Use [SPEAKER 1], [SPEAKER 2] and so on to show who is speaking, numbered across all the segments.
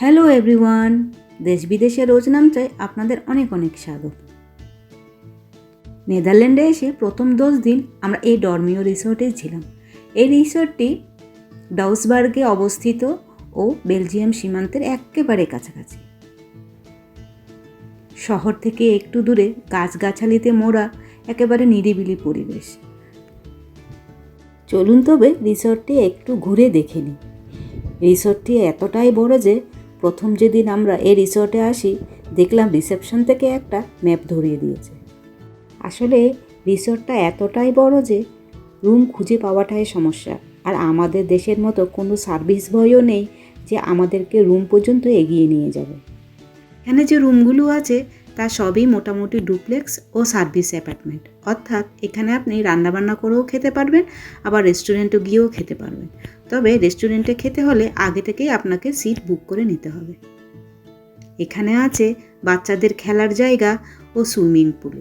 [SPEAKER 1] Hello everyone, দেশ বিদেশে রোজ নামচায় আপনাদের অনেক অনেক স্বাগত। নেদারল্যান্ডে এসে প্রথম 10 দিন আমরা এই ডরমিও রিসোর্টেই ছিলাম। এই রিসোর্টটি ডাউসবার্গে অবস্থিত ও বেলজিয়াম সীমান্তের একেবারে কাছাকাছি। শহর থেকে একটু দূরে গাছগাছালিতে মোড়া একেবারে নিরিবিলি পরিবেশ। চলুন তবে রিসোর্টটি একটু ঘুরে দেখে নিই। রিসোর্টটি এতটাই বড় যে প্রথম যেদিন আমরা এই রিসোর্টে আসি দেখলাম রিসেপশন থেকে একটা ম্যাপ ধরিয়ে দিয়েছে। আসলে রিসোর্টটা এতটাই বড় যে রুম খুঁজে পাওয়াটাই সমস্যা, আর আমাদের দেশের মতো কোনো সার্ভিস বয়ও নেই যে আমাদেরকে রুম পর্যন্ত এগিয়ে নিয়ে যাবে। এখানে যে রুমগুলো আছে তা সবই মোটামুটি ডুপ্লেক্স ও সার্ভিস অ্যাপার্টমেন্ট, অর্থাৎ এখানে আপনি রান্নাবান্না করেও খেতে পারবেন, আবার রেস্টুরেন্টে গিয়েও খেতে পারবেন। তবে রেস্টুরেন্টে খেতে হলে আগে থেকেই আপনাকে সিট বুক করে নিতে হবে। এখানে আছে বাচ্চাদের খেলার জায়গা ও সুইমিং পুল।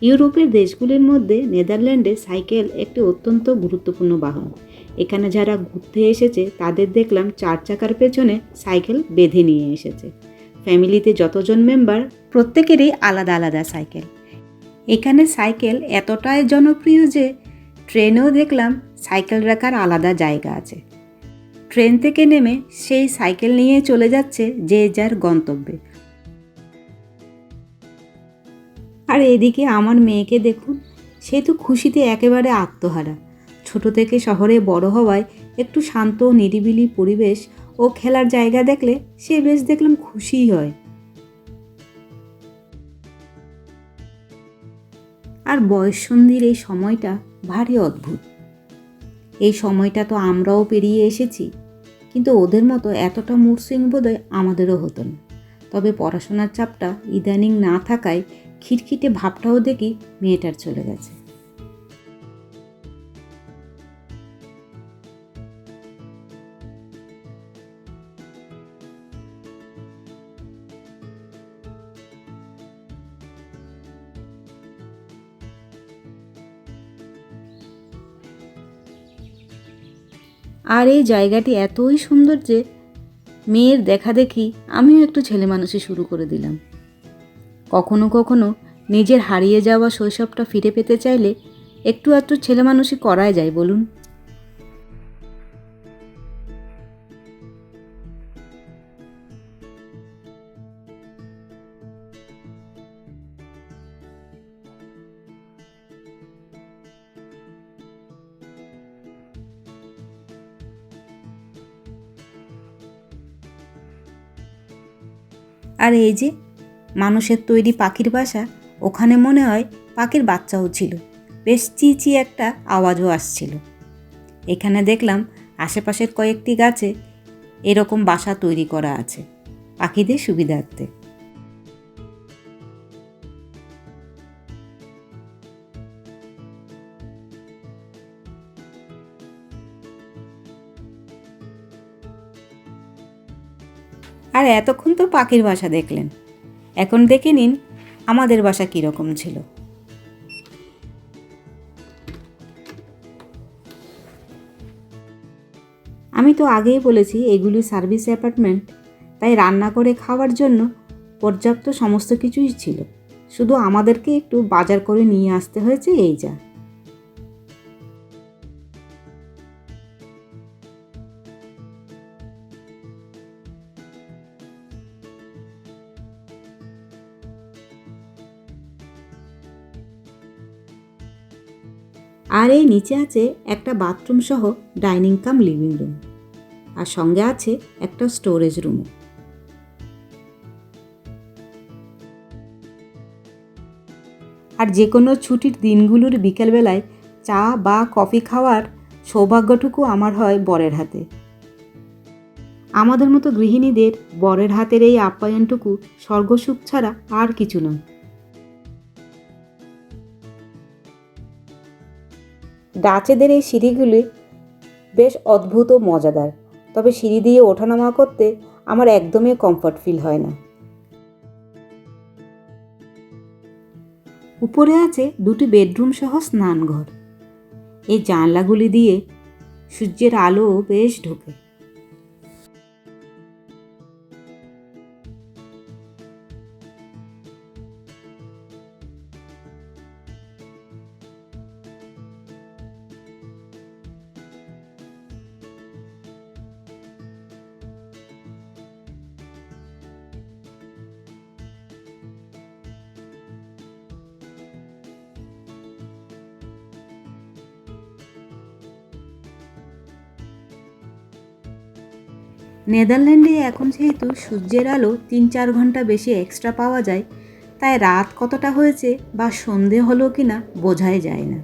[SPEAKER 1] ইউরোপের দেশগুলির মধ্যে নেদারল্যান্ডে সাইকেল একটি অত্যন্ত গুরুত্বপূর্ণ বাহন। এখানে যারা ঘুরতে এসেছে তাদের দেখলাম 4 চাকার পেছনে সাইকেল বেঁধে নিয়ে এসেছে। ফ্যামিলিতে যতজন মেম্বার প্রত্যেকেরই আলাদা আলাদা সাইকেল। এখানে সাইকেল এতটাই জনপ্রিয় যে ট্রেনেও দেখলাম সাইকেল রাখার আলাদা জায়গা আছে। ট্রেন থেকে নেমে সেই সাইকেল নিয়ে চলে যাচ্ছে যে যার গন্তব্যে। আর এদিকে আমার মেয়েকে দেখুন, সে তো খুশিতে একেবারে আত্মহারা। ছোট থেকে শহরে বড় হওয়ায় একটু শান্ত নিরিবিলি পরিবেশ ও খেলার জায়গা দেখলে সে বেশ দেখলাম খুশিই হয়। আর বয়ঃসন্ধির এই সময়টা ভারী অদ্ভুত। এই সময়টা তো আমরাও পেরিয়ে এসেছি, কিন্তু ওদের মতো এতটা মূর্ছিং বোধহয় আমাদেরও হতো না। তবে পড়াশোনার চাপটা ইদানিং না থাকায় খিটখিটে ভাবটাও দেখি মেয়েটার চলে গেছে। আর এই জায়গাটি এতই সুন্দর যে মেয়ের দেখা দেখি আমিও একটু ছেলে মানুষই শুরু করে দিলাম। কখনো কখনো নিজের হারিয়ে যাওয়া শৈশবটা ফিরে পেতে চাইলে একটু একটু ছেলে মানুষই করাই যায় বলুন। আর এই যে মানুষের তৈরি পাখির বাসা, ওখানে মনে হয় পাখির বাচ্চাও ছিল। বেশ চিচি একটা আওয়াজও আসছিল। এখানে দেখলাম আশেপাশের কয়েকটি গাছে এরকম বাসা তৈরি করা আছে পাখিদের সুবিধার্থে। আর এতক্ষণ তো পাখির বাসা দেখলেন, এখন দেখে নিন আমাদের বাসা কীরকম ছিল। আমি তো আগেই বলেছি এগুলি সার্ভিস অ্যাপার্টমেন্ট, তাই রান্না করে খাওয়ার জন্য পর্যাপ্ত সমস্ত কিছুই ছিল, শুধু আমাদেরকে একটু বাজার করে নিয়ে আসতে হয়েছে এই যা। আর এই নিচে আছে একটা বাথরুম সহ ডাইনিং কাম লিভিং রুম, আর সঙ্গে আছে একটা স্টোরেজ রুমও। আর যে কোনো ছুটির দিনগুলোর বিকেলবেলায় চা বা কফি খাওয়ার সৌভাগ্যটুকু আমার হয় বরের হাতে। আমাদের মতো গৃহিণীদের বরের হাতের এই আপ্যায়নটুকু স্বর্গসুখ ছাড়া আর কিছু নয়। ডাচেদের এই সিঁড়িগুলি বেশ অদ্ভুত ও মজাদার, তবে সিঁড়ি দিয়ে ওঠানামা করতে আমার একদমই কমফর্ট ফিল হয় না। উপরে আছে দুটি বেডরুম সহ স্নানঘর। এই জানলাগুলি দিয়ে সূর্যের আলো বেশ ঢোকে। নেদারল্যান্ডে এখন যেহেতু সূর্যের আলো 3-4 ঘন্টা বেশি এক্সট্রা পাওয়া যায়, তাই রাত কতটা হয়েছে বা সন্ধে হলো কি না বোঝাই যায় না।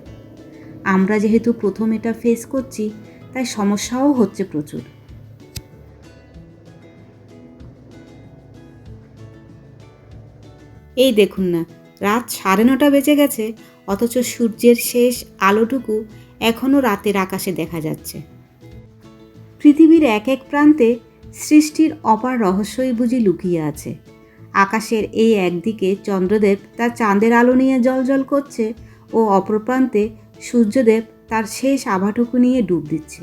[SPEAKER 1] আমরা যেহেতু প্রথম এটা ফেস করছি, তাই সমস্যাও হচ্ছে প্রচুর। এই দেখুন না, রাত 9:30 বেজে গেছে, অথচ সূর্যের শেষ আলোটুকু এখনও রাতের আকাশে দেখা যাচ্ছে। পৃথিবীর এক এক প্রান্তে সৃষ্টির অপার রহস্যই বুঝি লুকিয়ে আছে। আকাশের এই একদিকে চন্দ্রদেব তার চাঁদের আলো নিয়ে জ্বলজ্বল করছে ও অপর প্রান্তে সূর্যদেব তার শেষ আভাটুকু নিয়ে ডুব দিচ্ছে।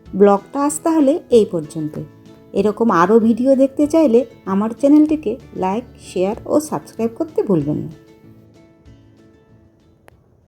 [SPEAKER 1] ব্লগটা আজ তাহলে এই পর্যন্ত। এরকম আরও ভিডিও দেখতে চাইলে আমার চ্যানেলটিকে লাইক, শেয়ার ও সাবস্ক্রাইব করতে ভুলবেন না।